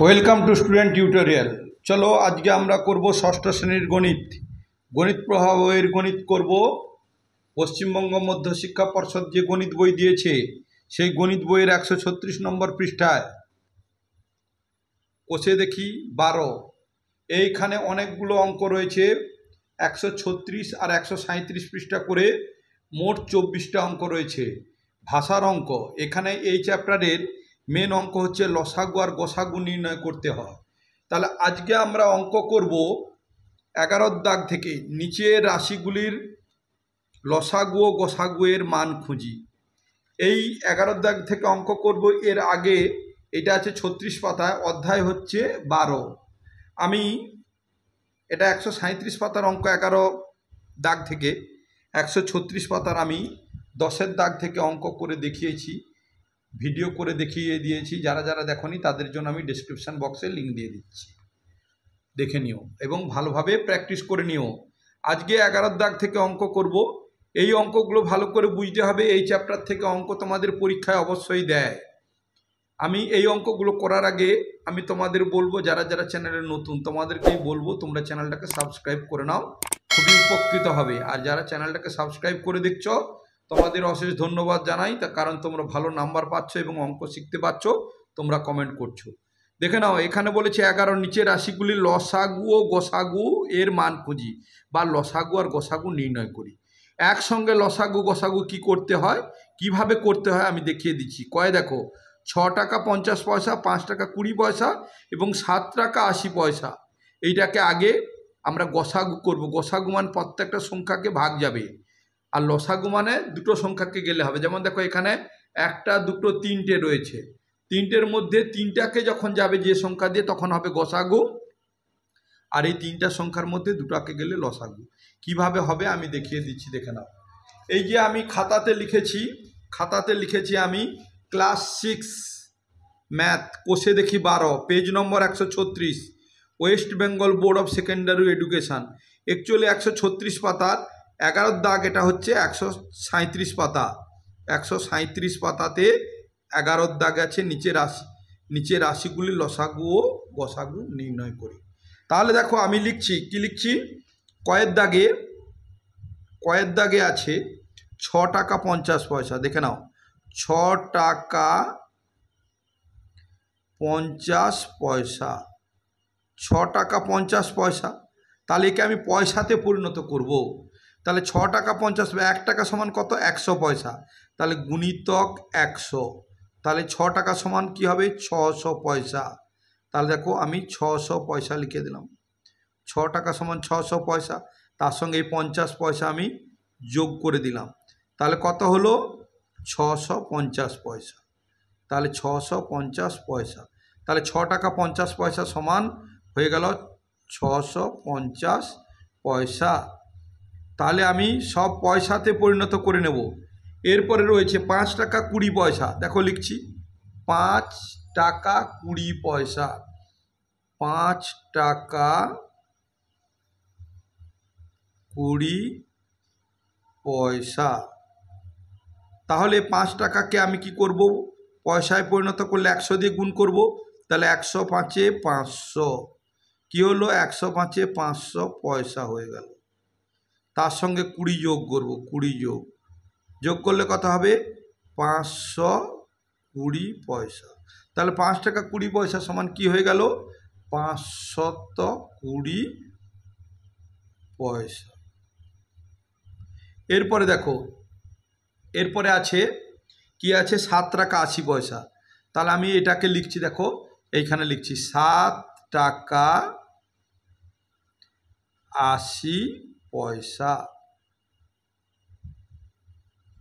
Welcome to student tutorial. চলো আজকে আমরা করব ষষ্ঠ শ্রেণীর গণিত। গণিত প্রভাবের গণিত করব। পশ্চিমবঙ্গ মধ্য শিক্ষা পর্ষদ যে গণিত বই দিয়েছে সেই গণিত বইয়ের 136 নম্বর পৃষ্ঠায় কষে দেখি 12। এইখানে অনেকগুলো অঙ্ক রয়েছে, 136 আর 137 পৃষ্ঠা করে মোট 24টা অঙ্ক রয়েছে ভাষার অঙ্ক। এখানে এই চ্যাপ্টারের মেন অঙ্ক হচ্ছে লসাগু আর গসাগু নির্ণয় করতে হয়। তাহলে আজকে আমরা অঙ্ক করব 11 দাগ থেকে। নিচের রাশিগুলির লসাগু ও গসাগু এর মান খুঁজি। এই 11 দাগ থেকে অঙ্ক করব। এর আগে এটা আছে 36 পাতায়, অধ্যায় হচ্ছে 12। আমি এটা 137 পাতার অঙ্ক 11 দাগ থেকে, 136 পাতার আমি 10 দাগ থেকে অঙ্ক করে দেখিয়েছি, ভিডিও করে দেখিয়ে দিয়েছি। যারা যারা দেখোনি তাদের জন্য আমি ডেসক্রিপশন বক্সে লিঙ্ক দিয়ে দিচ্ছি, দেখে নিও এবং ভালোভাবে প্র্যাকটিস করে নিও। আজকে 11 দাগ থেকে অঙ্ক করব। এই অঙ্কগুলো ভালো করে বুঝতে হবে। এই চ্যাপ্টার থেকে অঙ্ক তোমাদের পরীক্ষায় অবশ্যই দেয়। আমি এই অঙ্কগুলো করার আগে আমি তোমাদের বলবো, যারা যারা চ্যানেলে নতুন তোমাদেরকেই বলবো তোমরা চ্যানেলটাকে সাবস্ক্রাইব করে নাও, খুবই উপকৃত হবে। আর যারা চ্যানেলটাকে সাবস্ক্রাইব করে দেখছো তোমাদের অশেষ ধন্যবাদ জানাই, তার কারণ তোমরা ভালো নাম্বার পাচ্ছ এবং অঙ্ক শিখতে পাচ্ছ, তোমরা কমেন্ট করছো। দেখে নাও, এখানে বলেছে 11 নিচের রাশিগুলি লসাগু ও গসাগু এর মান খুঁজি, বা লসাগু আর গসাগু নির্ণয় করি। একসঙ্গে লসাগু গসাগু কি করতে হয়, কিভাবে করতে হয় আমি দেখিয়ে দিচ্ছি। কয় দেখো, 6 টাকা 50 পয়সা, 5 টাকা 20 পয়সা এবং 7 টাকা 80 পয়সা। এইটাকে আগে আমরা গসাগু করব। গসাগু মানে প্রত্যেকটা সংখ্যাকে ভাগ যাবে, আর লসাগু মানে দুটো সংখ্যাকে গেলে হবে। যেমন দেখো এখানে 1টা 2টো 3টে রয়েছে, 3টের মধ্যে 3টাকে যখন যাবে যে সংখ্যা দিয়ে তখন হবে গসাগু, আর এই 3টা সংখ্যার মধ্যে 2টাকে গেলে লসাগু। কিভাবে হবে আমি দেখিয়ে দিচ্ছি, দেখে নাও। এই যে আমি খাতাতে লিখেছি আমি ক্লাস 6 ম্যাথ কোষে দেখি 12, page number 136, West Bengal board of secondary education. Actually 136 পাতার 11 দাগ, এটা হচ্ছে 137 পাতা। 137 পাতাতে 11 দাগ আছে, নিচে রাশিগুলি লসাগু ও গসাগু নির্ণয় করি। তাহলে দেখো আমি লিখছি, কি লিখছি, কয়ের দাগে আছে 6 টাকা 50 পয়সা। দেখে নাও, 6 টাকা 50 পয়সা, 6 টাকা 50 পয়সা। তাহলে একে আমি পয়সাতে পরিণত করব। তাহলে 6 টাকা 50, 1 টাকা সমান কত, 100 পয়সা। তাহলে গুণিতক 100, তাহলে 6 টাকা সমান কি হবে, 600 পয়সা। তাহলে দেখো আমি 600 পয়সা লিখে দিলাম। 6 টাকা সমান 600 পয়সা, তার সঙ্গে এই 50 পয়সা আমি যোগ করে দিলাম। তাহলে কত হলো, 650 পয়সা। তাহলে 650 পয়সা। তাহলে 6 টাকা 50 পয়সা সমান হয়ে গেল 650 পয়সা। তাহলে আমি সব পয়সাতে পরিণত করে নেব। এরপরে রয়েছে 5 টাকা 20 পয়সা। দেখো লিখছি 5 টাকা 20 পয়সা, 5 টাকা 20 পয়সা। তাহলে 5 টাকাকে আমি কি করব, পয়সায় পরিণত করলে 100 দিয়ে গুণ করব। তাহলে 100 5 500, কি হলো, 100 5 500 পয়সা হয়ে গেল। তার সঙ্গে 20 যোগ করব, 20 যোগ করলে কত হবে, 520 পয়সা। তাহলে 5 টাকা 20 পয়সা সমান কি হয়ে গেল, 520 পয়সা। এরপরে দেখো, এরপরে আছে কি আছে, 7 টাকা 80 পয়সা। তাহলে আমি এটাকে লিখছি, দেখো এইখানে লিখছি 7 টাকা 80 পয়সা।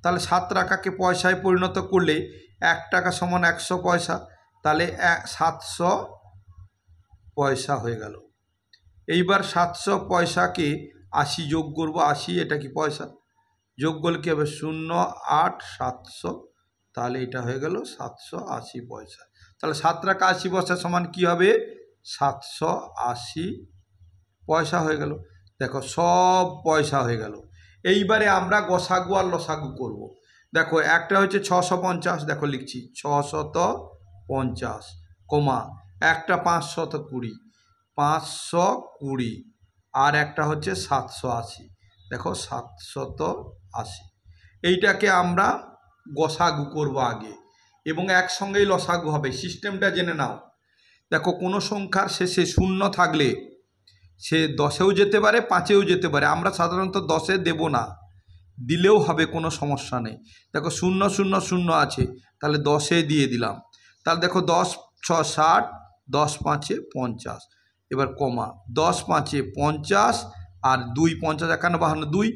তাহলে 7 টাকাকে পয়সায় পরিণত করলে 1 টাকা সমান 100 পয়সা। তাহলে 700 পয়সা হয়ে গেল। এইবার 700 পয়সাকে 80 যোগ করব, 80 এটা কি পয়সা, যোগ করলে কী হবে, 0 8 700। তাহলে এটা হয়ে গেল 780 পয়সা। তাহলে 7 টাকা 80 পয়সা সমান কি হবে, 780 পয়সা হয়ে গেল। দেখো সব পয়সা হয়ে গেল। এইবারে আমরা গসাগু আর লসাগু করব। দেখো একটা হচ্ছে 650, দেখো লিখছি 650 কমা একটা 520, 520 আর একটা হচ্ছে 780। দেখো 780, এইটাকে আমরা গসাগু করব আগে এবং একসঙ্গেই লসাগু হবে। সিস্টেমটা জেনে নাও। দেখো কোনো সংখ্যার শেষে শূন্য থাকলে সে 10এও যেতে পারে, 5এও যেতে পারে। আমরা সাধারণত 10এ দেব না, দিলেও হবে, কোনো সমস্যা নেই। দেখো 0 0 0 আছে, তাহলে 10এ দিয়ে দিলাম। তাহলে দেখো 10 6 60, 10 5 50, এবার কমা 10 5 50 আর 2 50 51 52 2,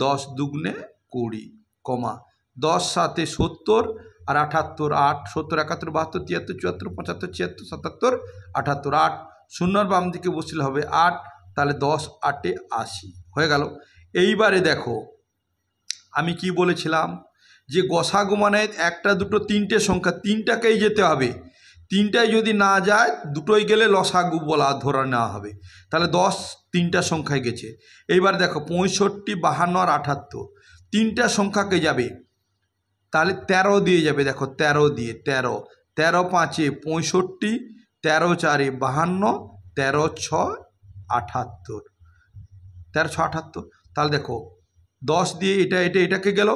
10 দুগুণে 20, কমা 10 7 70 আর 78 8, 70 71 72 73 74 75 76 77 78 8, শূন্যর বাম দিকে বসলে হবে 8, তাহলে 10 8 80 হয়ে গেল। এইবারে দেখো আমি কি বলেছিলাম যে গসাগু মানে একটা দুটো তিনটে সংখ্যা, তিনটাকেই যেতে হবে। তিনটায় যদি না যায়, দুটোই গেলে লসাগু বলা ধরে নেওয়া হবে। তাহলে 10 তিনটা সংখ্যায় গেছে। এইবার দেখো 65 52 আর 78 তিনটা সংখ্যাকে যাবে, তাহলে 13 দিয়ে যাবে। দেখো 13 দিয়ে 13 13 5 65, 13 4 52, 13 6 78, 13 6 78। তাহলে দেখো 10 দিয়ে এটাকে গেল,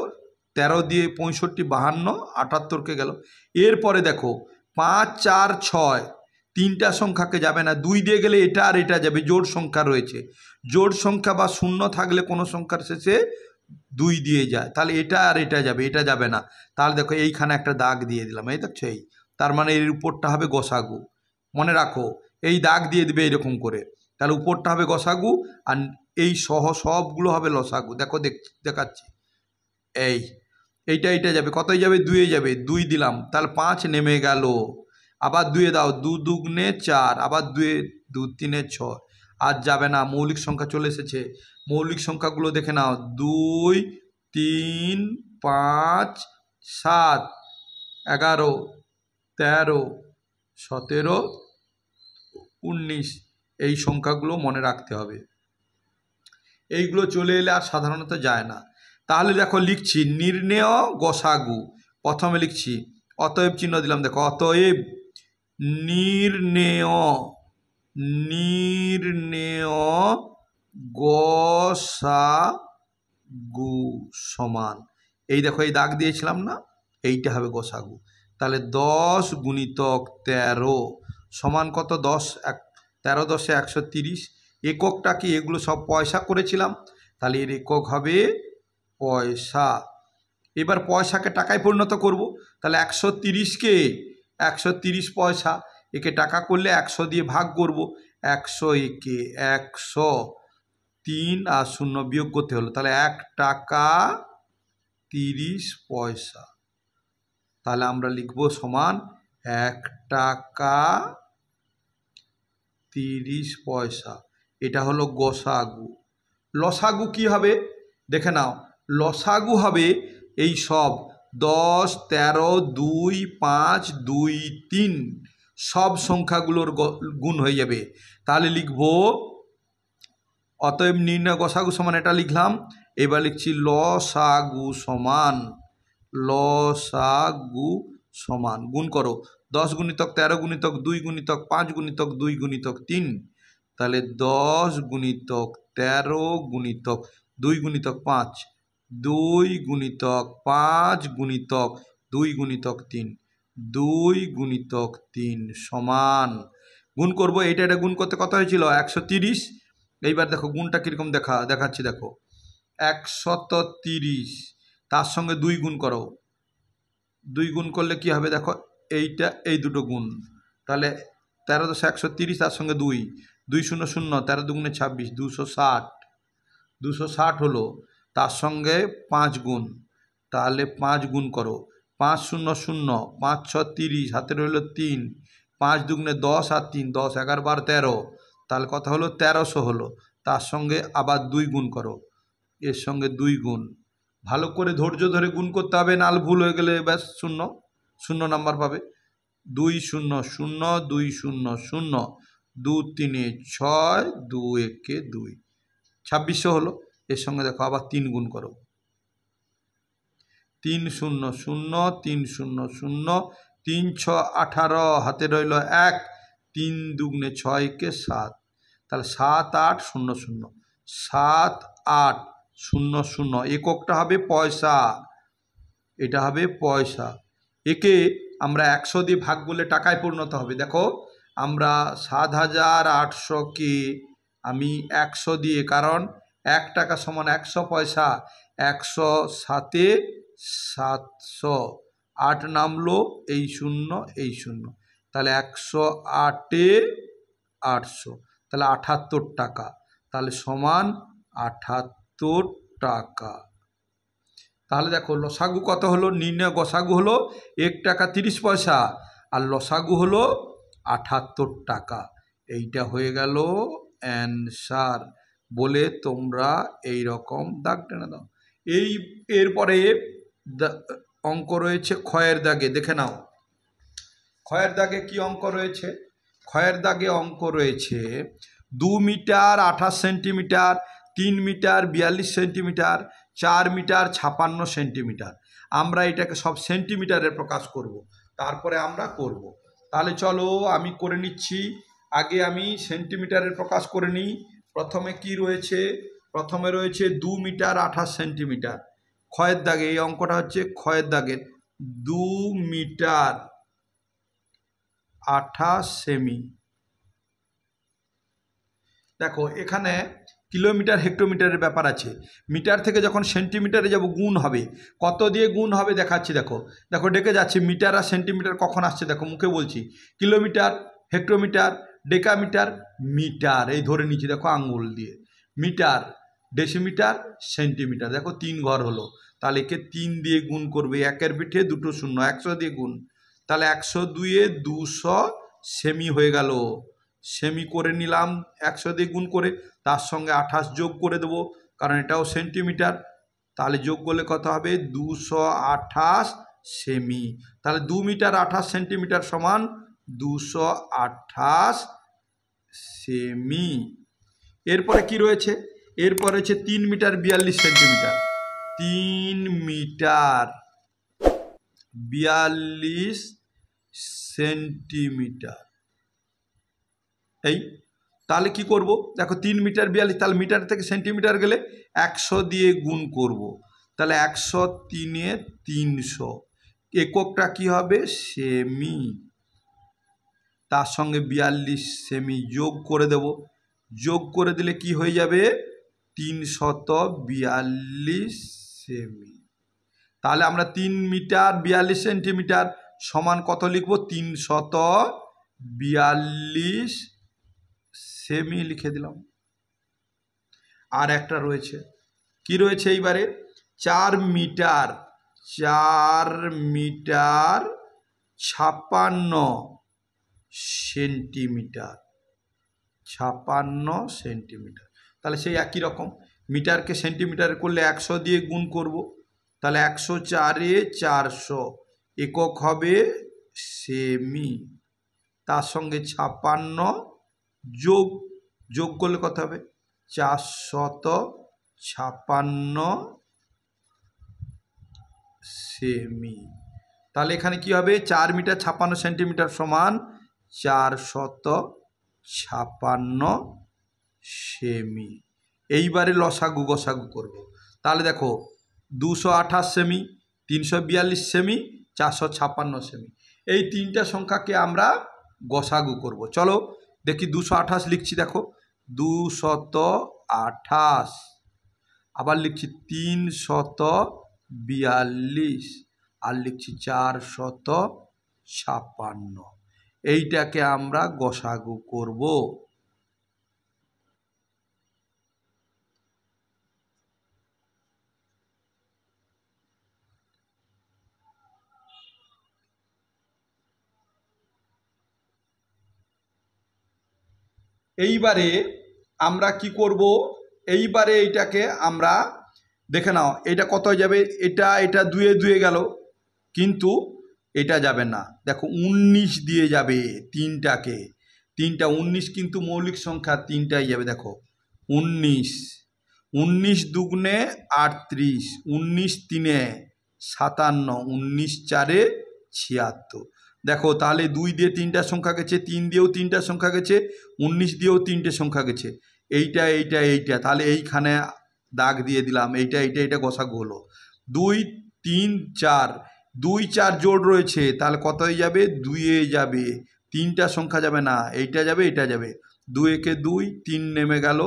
13 দিয়ে 65 52 78কে গেল। এরপরে দেখো 5 4 6 তিনটা সংখ্যাকে যাবে না, 2 দিয়ে গেলে এটা আর এটা যাবে। জোড় সংখ্যা রয়েছে, জোড় সংখ্যা বা শূন্য থাকলে কোনো সংখ্যার শেষে 2 দিয়ে যায়, তাহলে এটা আর এটা যাবে, এটা যাবে না। তাহলে দেখো এইখানে একটা দাগ দিয়ে দিলাম, এই দেখছো, এই তার মানে এর উপরটা হবে গসাগু। মনে রাখো, এই দাগ দিয়ে দিবে এইরকম করে, তাহলে উপরটা হবে গসাগু আর এই সহ সবগুলো হবে লসাগু। দেখো দেখাচ্ছি, এইটা যাবে, কতই যাবে, 2-এ যাবে, 2 দিলাম, তাহলে 5 নেমে গেল। আবার 2-এ দাও, 2 দুগুণে 4, আবার 2-এ 2 3-এ 6, আর যাবে না, মৌলিক সংখ্যা চলে এসেছে। মৌলিক সংখ্যাগুলো দেখে নাও, 2 3 5 7 11 13 17 19, এই সংখ্যাগুলো মনে রাখতে হবে। এইগুলো চলে এলে আর সাধারণত যায় না। তাহলে দেখো লিখছি নির্ণেয় গসাগু। প্রথমে লিখছি অতএব চিহ্ন দিলাম, দেখো অতএব নির্ণেয় গসাগু সমান, এই দেখো এই দাগ দিয়েছিলাম না, এইটা হবে গসাগু। তাহলে 10 গুণিতক 13 সমান কত, 10 13 10 130। এককটা কি, এগুলো সব পয়সা করেছিলাম, তাহলে এর একক হবে পয়সা। এবার পয়সাকে টাকায় পরিণত করব, তাহলে 130কে 130 পয়সা, একে টাকা করলে 100 দিয়ে ভাগ করব। 100 একে 100, 3 আর 0 বিয়োগ করতে হলো, তাহলে 1 টাকা 30 পয়সা। তাহলে আমরা লিখব সমান 1 টাকা 30 পয়সা। এটা হলো গসাগু। লসাগু কি হবে দেখে নাও, লসাগু হবে এই সব 10 13 2 5 2 3 সব সংখ্যাগুলোর গুণ হয়ে যাবে। তাহলে লিখব অতএব নির্ণয় গসাগু সমান, এটা লিখলাম। এবার লিখছি লসাগু সমান গুণ করো 10 গুণিতক 13 গুণিতক 2 গুণিতক 5 গুণিতক 2 গুণিতক 3, তাহলে 10 গুণিতক 13 গুণিতক 2 গুণিতক 5, 2 গুণিতক 5 গুণিতক 2 গুণিতক 3, 2 গুণিতক 3 সমান। গুণ করব, এটা গুণ করতে কত হয়েছিল, 130। এইবার দেখো গুণটা কীরকম দেখাচ্ছি, দেখো 130, তার সঙ্গে 2 গুণ করো, 2 গুণ করলে কি হবে, দেখো এইটা এই দুটো গুণ, তাহলে 13 10 130, তার সঙ্গে 2 2 0 0, 13 দুগুণে 26, 260 হলো, তার সঙ্গে 5 গুণ, তাহলে 5 গুণ করো, 5 0 0, 5 6 30, হাতে রইল 3, 5 দুগুণে 10 আর 3 10 11 12 13, তাহলে কথা হলো 1300 হলো, তার সঙ্গে আবার 2 গুণ করো, এর সঙ্গে 2 গুণ। ভালো করে ধৈর্য ধরে গুণ করতে হবে, নাল ভুল হয়ে গেলে ব্যাস 0 নাম্বার পাবে। 2 0 0 2 0 0, 2 3 6, 2 1 2, 2600 হলো। এর সঙ্গে দেখো আবার 3 গুণ করো, 3 0 0 3 0 0, 3 6 18, হাতে রইল 1, তিন দুগুণে 6 কে 7, তাহলে 7800, 7800। এককটা হবে পয়সা, এটা হবে পয়সা। একে আমরা 100 দিয়ে ভাগ করলে টাকায় পরিণত হবে। দেখো আমরা 7800কে আমি 100 দিয়ে, কারণ 1 টাকা সমান 100 পয়সা, 100 7 700, 8 নামলো, এই 0 এই 0, তাহলে 108 800, তাহলে 78 টাকা, তাহলে সমান 78 টাকা। তাহলে দেখো লসাগু কত হলো, নির্ণয় গসাগু হলো 1 টাকা 30 পয়সা, আর লসাগু হলো 78 টাকা। এইটা হয়ে গেল অ্যান্সার। বলে তোমরা এই রকম দাগ টেনে দাও। এরপরে অঙ্ক রয়েছে ক্ষয়ের দাগে, দেখে নাও ক্ষয়ের দাগে কি অঙ্ক রয়েছে। ক্ষয়ের দাগে অঙ্ক রয়েছে 2 metre 28 centimetre, 3 metre 42 centimetre, 4 metre 56 centimetre. আমরা এটাকে সব সেন্টিমিটারে প্রকাশ করব, তারপরে আমরা করব। তাহলে চলো আমি করে নিচ্ছি। আগে আমি সেন্টিমিটারে প্রকাশ করে নিই। প্রথমে কি রয়েছে, প্রথমে রয়েছে 2 মিটার 28 সেন্টিমিটার। ক্ষয়ের দাগে এই অঙ্কটা হচ্ছে ক্ষয়ের দাগের 2 মিটার 28 সেমি। দেখো এখানে কিলোমিটার হেক্টোমিটারের ব্যাপার আছে। মিটার থেকে যখন সেন্টিমিটারে যাব গুণ হবে, কত দিয়ে গুণ হবে দেখাচ্ছি। দেখো দেখো ডেকে যাচ্ছে, মিটার আর সেন্টিমিটার কখন আসছে দেখো, মুখে বলছি কিলোমিটার হেক্টোমিটার ডেকামিটার মিটার, এই ধরে নিচ্ছি দেখো আঙ্গুল দিয়ে। মিটার ডেসিমিটার সেন্টিমিটার, দেখো 3 ঘর হলো। তাহলে একে 3 দিয়ে গুণ করবে, একের পিঠে দুটো শূন্য, 100 দিয়ে গুণ, তাহলে 102 200 সেমি হয়ে গেল। সেমি করে নিলাম 100 দিয়ে গুণ করে, তার সঙ্গে 28 যোগ করে দেবো, কারণ এটাও সেন্টিমিটার। তাহলে যোগ করলে কত হবে, 228 সেমি। তাহলে 2 মিটার 28 সেন্টিমিটার সমান 228 সেমি। এরপরে কি রয়েছে, এরপরে হচ্ছে 3 মিটার 42 সেন্টিমিটার। 3 metre 42 centimetre. এই তাহলে কি করব, দেখো 3 মিটার 42, তাহলে মিটার থেকে সেন্টিমিটার গেলে 100 দিয়ে গুণ করব, তাহলে 103 300। এককটা কি হবে, সেমি। তার সঙ্গে 42 সেমি যোগ করে দেব, যোগ করে দিলে কি হয়ে যাবে, 342 সেমি। তাহলে আমরা 3 মিটার 42 সেন্টিমিটার সমান কত লিখব, 342 সেমি লিখে দিলাম। আর একটা রয়েছে, কি রয়েছে এইবারে, 4 মিটার 56 সেন্টিমিটার, 56 সেন্টিমিটার। তাহলে সেই একই রকম, মিটারকে সেন্টিমিটার করলে 100 দিয়ে গুণ করব, তাহলে 104 400, একক হবে সেমি। তার সঙ্গে 56 যোগ, যোগ করলে কত হবে, 456 সেমি। তাহলে এখানে কি হবে, 4 মিটার 56 সেন্টিমিটার সমান 456 সেমি। এইবারে লসাগু গসাগু করব। তাহলে দেখো 228 সেমি, 342 সেমি, 456 সেমি, এই তিনটা সংখ্যাকে আমরা গসাগু করব। চলো দেখি, 228 লিখছি, দেখো 228, আবার লিখছি 342, আর লিখছি 456। এইটাকে আমরা গসাগু করব। এইবারে আমরা কি করব, এইবারে এইটাকে আমরা দেখে নাও, এটা কত যাবে, এটা 2 গেল, কিন্তু এটা যাবে না। দেখো 19 দিয়ে যাবে তিনটাকে, 19 কিন্তু মৌলিক সংখ্যা, তিনটাই যাবে। দেখো 19, 19 দুগুণে 38, 19 তিনে 57, 19 চারে 76, দেখো তাহলে 2 দিয়ে 3টা সংখ্যা গেছে, 3 দিয়েও 3টা সংখ্যা গেছে, 19 দিয়েও 3টে সংখ্যা গেছে। এইটা এইটা এইটা, তাহলে এইখানে দাগ দিয়ে দিলাম, এইটা এইটা এটা গসাগু হলো। 2 3 4, 2 4 জোড় রয়েছে, তাহলে কত হয়ে যাবে? 2-এ যাবে, 3টা সংখ্যা যাবে না, এইটা যাবে এটা যাবে। 2 একে 2, 3 নেমে গেল,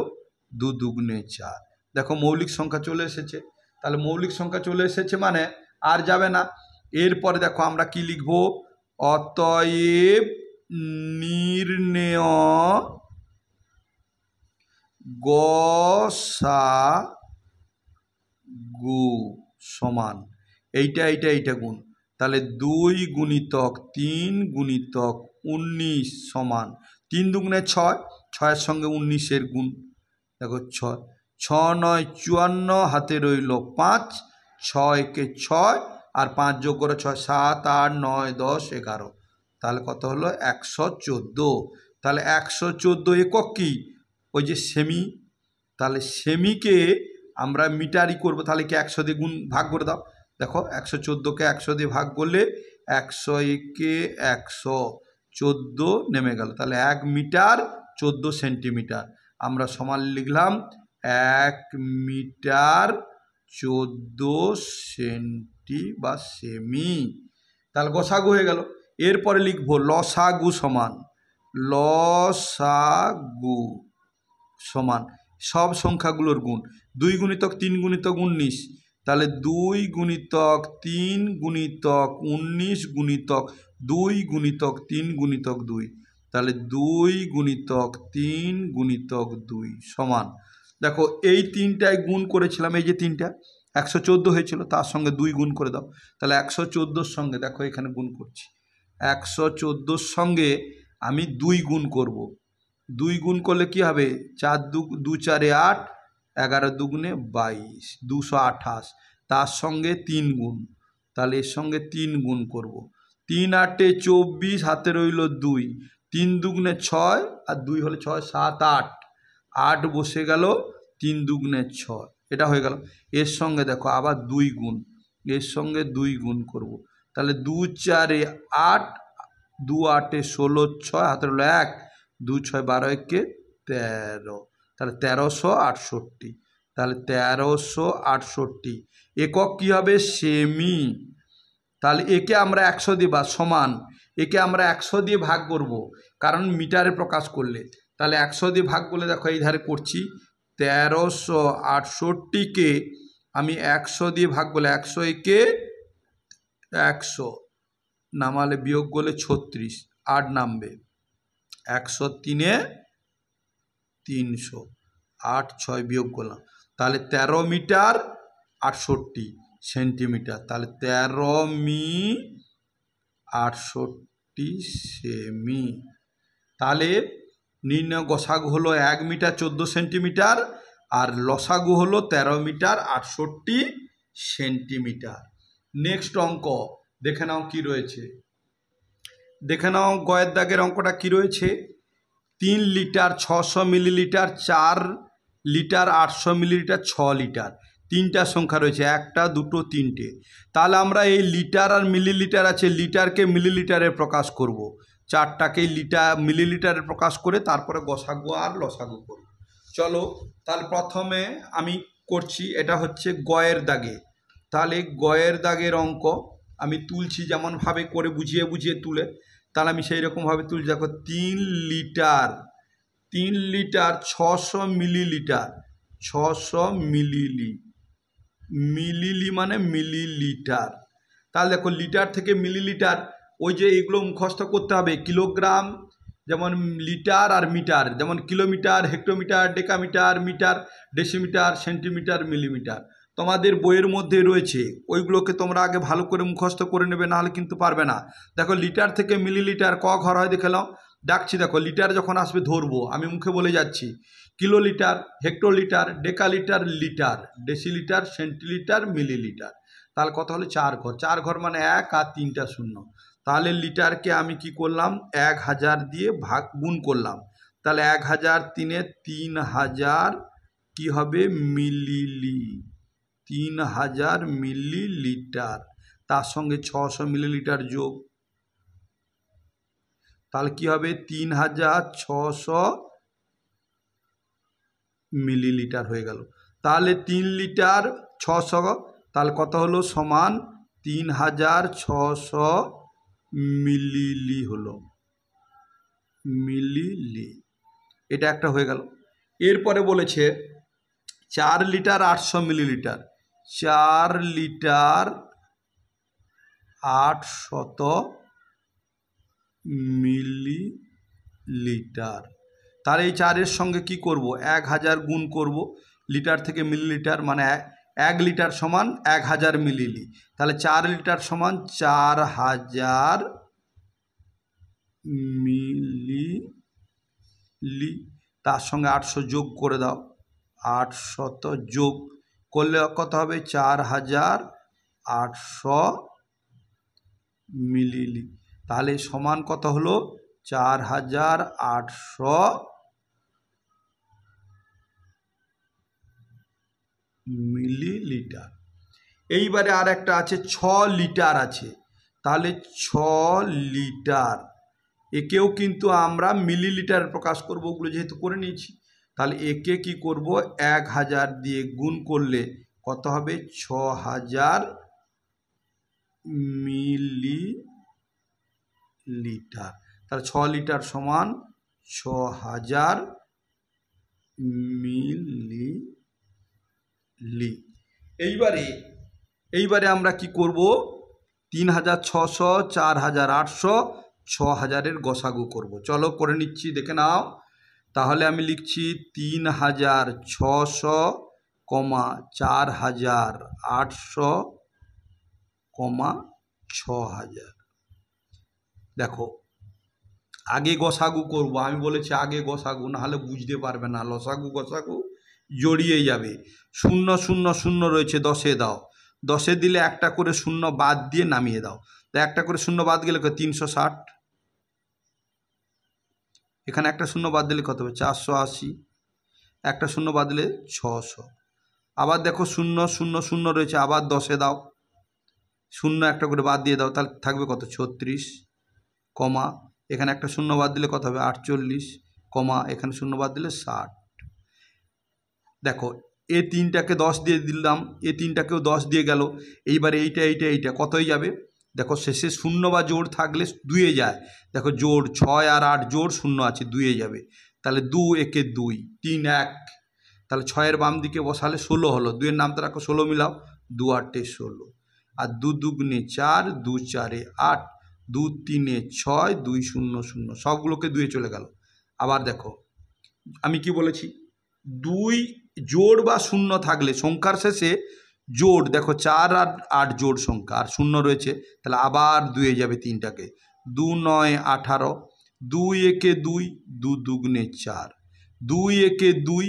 2 দুগুণে 4। দেখো মৌলিক সংখ্যা চলে এসেছে। তাহলে মৌলিক সংখ্যা চলে এসেছে মানে আর যাবে না। এরপরে দেখো আমরা কি লিখব? অতএব নির্ণেয় গসাগু সমান এইটা এইটা এইটা গুণ, তাহলে 2 গুণিতক 3 গুণিতক 19 সমান 3 দুগুণে 6, 6-এর সঙ্গে 19-এর গুণ। দেখো 6, 6 9 54, হাতে রইল 5, 6 একে 6 আর 5 যোগ করে 6, 7 8 9 10 11, তাহলে কত হলো? 114। তাহলে 114 একক কি? ওই যে সেমি, তাহলে সেমিকে আমরা মিটারই করব, তাহলে কি 100 দিয়ে গুণ ভাগ করে দাও। দেখো 114কে 100 দিয়ে ভাগ করলে 100 একে 114 নেমে গেল, তাহলে 1 মিটার 14 সেন্টিমিটার। আমরা সমান লিখলাম 1 মিটার 14 সেন্টি বা সেমি। তাহলে গসাগু হয়ে গেল। এরপরে লিখব লসাগু সমান, লসাগু সমান সব সংখ্যাগুলোর গুণ। 2 গুণিতক 3 গুণিতক 19, তাহলে 2 গুণিতক 3 গুণিতক 19 গুণিতক 2 গুণিতক 3 গুণিতক 2, তাহলে 2 গুণিতক 3 গুণিতক 2 সমান, দেখো এই 3টায় গুণ করেছিলাম, এই যে 3টা 114 হয়েছিল, তার সঙ্গে 2 গুণ করে দাও। তাহলে 114-র সঙ্গে দেখো এখানে গুণ করছি, 114-র সঙ্গে আমি 2 গুণ করব। 2 গুণ করলে কি হবে? 4 2 4 8, 11 দুগুণে 22, 228, তার সঙ্গে 3 গুণ, তাহলে এর সঙ্গে 3 গুণ করব। 3 8 24, হাতে রইল 2, 3 দুগুণে 6 আর 2 হলে 6 7 8, 8 বসে গেল, 3 দুগুণে 6, এটা হয়ে গেল। এর সঙ্গে দেখো আবার 2 গুণ, এর সঙ্গে 2 গুণ করব, তাহলে 2 4 8, 2 8 16 6, হাতে রইল 1, 2 6 12 একে 13, তাহলে 1368। তাহলে 1368 একক কি হবে? সেমি। তাহলে একে আমরা 100 দিয়ে বা সমান, একে আমরা 100 দিয়ে ভাগ করব, কারণ মিটারে প্রকাশ করলে। তাহলে 100 দিয়ে ভাগ করলে দেখো এই ধারে করছি, 1368কে আমি 100 দিয়ে ভাগ করলে 100 একে 100, নামালে বিয়োগ করলে 36, 8 নামবে, 103-এ 300, 8 6 বিয়োগ করলাম, তাহলে 13 মিটার 68 সেন্টিমিটার, তাহলে 13 মি 68 সেমি। তাহলে নির্ণয় গসাগু হলো 1 মিটার 14 সেন্টিমিটার আর লসাগু হলো 13 মিটার 68 সেন্টিমিটার। নেক্সট অঙ্ক দেখে নাও কি রয়েছে, দেখে নাও গয়ের দাগের অঙ্কটা কি রয়েছে। 3 litre 600 millilitre, 4 litre 800 millilitre, 6 litre, 3টা সংখ্যা রয়েছে, 1টা 2টো 3টে। তাহলে আমরা এই লিটার আর মিলিলিটার আছে, লিটারকে মিলিলিটারে প্রকাশ করব, 4টাকে মিলিলিটারে প্রকাশ করে তারপরে গসাগু আর লসাগু করব। চলো তাহলে প্রথমে আমি করছি, এটা হচ্ছে গয়ের দাগে। তাহলে গয়ের দাগের অঙ্ক আমি তুলছি, যেমনভাবে করে বুঝিয়ে বুঝিয়ে তুলে, তাহলে আমি সেই রকমভাবে তুলছি। দেখো 3 লিটার 600 মিলিলিটার, 600 মিলিলি মানে মিলিলিটার। তাহলে দেখো লিটার থেকে মিলিলিটার, ওই যে এগুলো মুখস্থ করতে হবে, কিলোগ্রাম যেমন লিটার আর মিটার, যেমন kilometre, hectometre, decametre, metre, decimetre, centimetre, millimetre তোমাদের বইয়ের মধ্যে রয়েছে, ওইগুলোকে তোমরা আগে ভালো করে মুখস্থ করে নেবে, নাহলে কিন্তু পারবে না। দেখো লিটার থেকে মিলিলিটার ক ঘর হয় দেখে নাও, ডাকছি দেখো লিটার যখন আসবে ধরবো, আমি মুখে বলে যাচ্ছি, kilolitre, hectolitre, decalitre, litre, decilitre, centilitre, millilitre. তাহলে কত হলো? 4 ঘর, 4 ঘর মানে 1 আর 3টা শূন্য। তাহলে লিটারকে আমি কি করলাম? 1000 দিয়ে ভাগ গুণ করলাম, তাহলে 1000 3-এ 3000 কি হবে? মিলিলি, 3000 মিলিলিটার, তার সঙ্গে 600 মিলিলিটার যোগ, তাহলে কি হবে 3600 মিলিলিটার হয়ে গেল। তাহলে 3 লিটার 600, তাহলে কত হলো সমান 3600 মিলিলি হলো, মিলিলি। এটা একটা হয়ে গেল। এরপরে বলেছে 4 লিটার 800 মিলিলিটার, 4 লিটার 800 মিলিলিটার। তার এই 4-এর সঙ্গে কি করব, 1000 গুণ করব, লিটার থেকে মিলিলিটার মানে 1 লিটার সমান 1000 মিলিলি। তাহলে 4 লিটার সমান 4000 মিলিলি। তার সঙ্গে 800 যোগ করে দাও, 800 যোগ করলে কত হবে 4800 মিলিলি। তাহলে সমান কত হলো 4800 মিলিলিটার। এইবারে আর একটা আছে 6 লিটার আছে, তাহলে 6 লিটার একেও কিন্তু আমরা মিলিলিটার প্রকাশ করব, ওগুলো যেহেতু করে নিয়েছি। তাহলে একে কি করব 1000 দিয়ে গুণ করলে কত হবে 6000 মিলিলিটার। তাহলে 6 লিটার সমান 6000 মিলিলি। এইবারে আমরা কি করব 3600, 4800, 6000-এর গসাগু করব। চলো করে নিচ্ছি, দেখে নাও। তাহলে আমি লিখছি 3600, 4800, 6000। দেখো আগে গসাগু করব, আমি বলেছি আগে গসাগু, নাহলে বুঝতে পারবে না, লসাগু গসাগু জড়িয়ে যাবে। 0 0 0 রয়েছে, 10-এ দাও, 10-এ দিলে একটা করে 0 বাদ দিয়ে নামিয়ে দাও। তো একটা করে 0 বাদ গেলে 360, এখানে একটা 0 বাদ দিলে কত হবে 480, একটা 0 বাদ দিলে 600। আবার দেখো 0 0 0 রয়েছে, আবার 10-এ দাও, 0 একটা করে বাদ দিয়ে দাও, তাহলে থাকবে কত 36, কমা এখানে একটা 0 বাদ দিলে কত হবে 48, কমা এখানে 0 বাদ দিলে 60। দেখো এ 3টাকে 10 দিয়ে দিলাম, এ 3টাকেও 10 দিয়ে গেল। এইবারে এইটা কতই যাবে, দেখো শেষে 0 বা জোড় থাকলে 2-এ যায়। দেখো জোড় 6 আর 8 জোড় 0 আছে, 2-এ যাবে। তাহলে 2 একে 2, 3 1, তাহলে 6-এর বাম দিকে বসালে 16 হলো। 2-এর নামটা রাখো, 16 মিলাও, 2 8 16, আর 2 2 4, 2 4 8, 2 3 6, 2 0 0, সবগুলোকে 2-এ চলে গেল। আবার দেখো আমি কি বলেছি, 2 জোড় বা 0 থাকলে সংখ্যার শেষে জোড়, দেখো 4 আর 8 জোড় সংখ্যা আর 0 রয়েছে, তাহলে আবার 2-এ যাবে 3টাকে, 2 9 18, 2 একে 2, 2 2 4, 2 একে 2,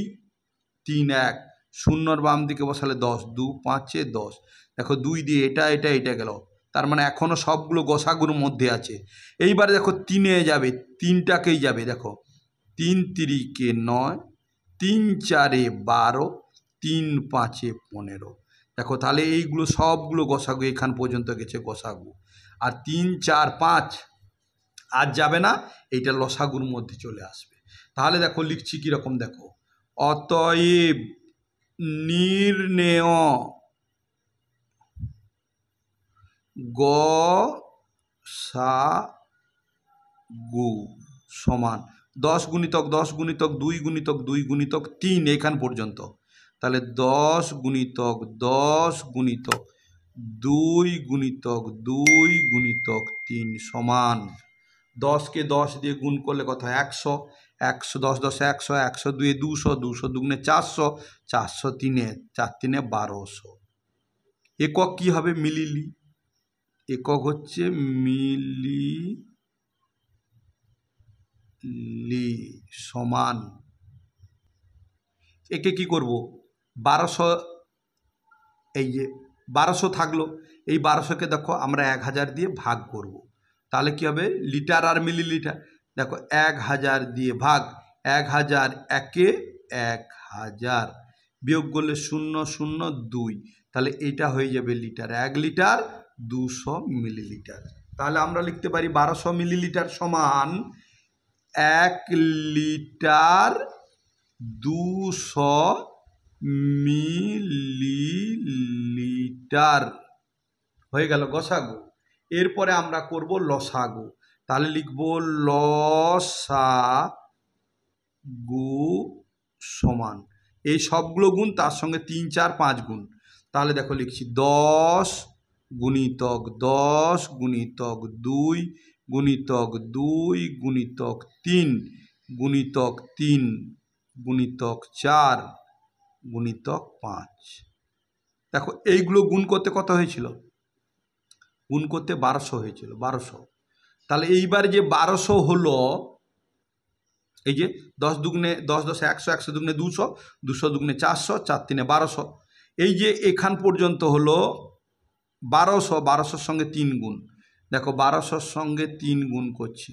3 1, 0-র বাম দিকে বসালে 10, 2 5 10। দেখো 2 দিয়ে এটা গেল, তার মানে এখনও সবগুলো গসাগুর মধ্যে আছে। এইবারে দেখো 3-এ যাবে, 3টাকেই যাবে, দেখো 3 3 9, 3 4 12, 3 5 15। দেখো তাহলে এইগুলো সবগুলো গসাগু এখান পর্যন্ত গেছে গসাগু, আর 3 4 5 আর যাবে না, এইটা লসাগুর মধ্যে চলে আসবে। তাহলে দেখো লিখছি কীরকম, দেখো অতএব নির্ণেয় গসাগু সমান 10 গুণিতক 10 গুণিতক 2 গুণিতক 2 গুণিতক 3 এখান পর্যন্ত। তাহলে 10 গুণিতক 10 গুণিতক 2 গুণিতক 2 গুণিতক 3 সমান 10-কে 10 দিয়ে গুণ করলে কত হয় 100, 100 10 10 100, 100 2 200, 200 2 400, 400 3 4 3 1200। একক কি হবে মিলিলি, একক হচ্ছে মিলিলি সমান, একে কি করব 1200, এই যে 1200 থাকলো, এই 1200-কে দেখো আমরা 1000 দিয়ে ভাগ করব। তাহলে কি হবে লিটার আর মিলিলিটার, দেখো 1000 দিয়ে ভাগ, 1000 একে 1000, বিয়োগ করলে 0 0 2, তাহলে এটা হয়ে যাবে লিটার। 1 litre 200 millilitre. তাহলে আমরা লিখতে পারি 1200 মিলিলিটার সমান 1 লিটার 200 মিলিলিটার হয়ে গেল গসাগু। এরপরে আমরা করব লসাগু। তাহলে লিখব লসাগু সমান এই সবগুলো গুণ তার সঙ্গে 3, 4, 5 গুণ। তাহলে দেখো লিখছি 10 গুণিতক 10 গুণিতক 2 গুণিতক 2 গুণিতক 3 গুণিতক 3 গুণিতক 4 গুণিতক 5। দেখো এইগুলো গুণ করতে কত হয়েছিল? গুণ করতে 1200 হয়েছিল, 1200। তাহলে এইবার যে 1200 হলো, এই যে 10 দুগুণে 10 10 100, 100 দুগুণে 200, 200 দুগুণে 400, 4 3 1200। এই যে এখান পর্যন্ত হলো 1200, 1200-র সঙ্গে 3 গুণ। দেখো 1200-র সঙ্গে 3 গুণ করছি,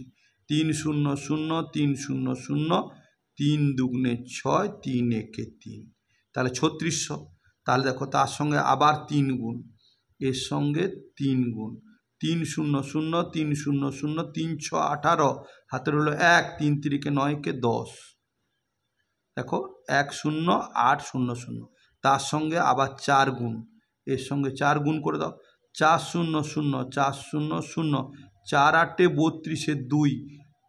3 0 0 3 0 0, 3 দুগুণে 6, 3 একে 3, তাহলে 3600। তাহলে দেখো তার সঙ্গে আবার 3 গুণ, এর সঙ্গে 3 গুণ, 3 0 0 3 0 0, 3 6 18, হাতের হলো 1, 3 3 9 10। দেখো 1 0 8 0 0, তার সঙ্গে আবার 4 গুণ, এর সঙ্গে 4 গুণ করে দাও, 4 0 0 4 0 0, 4 8 32, 2,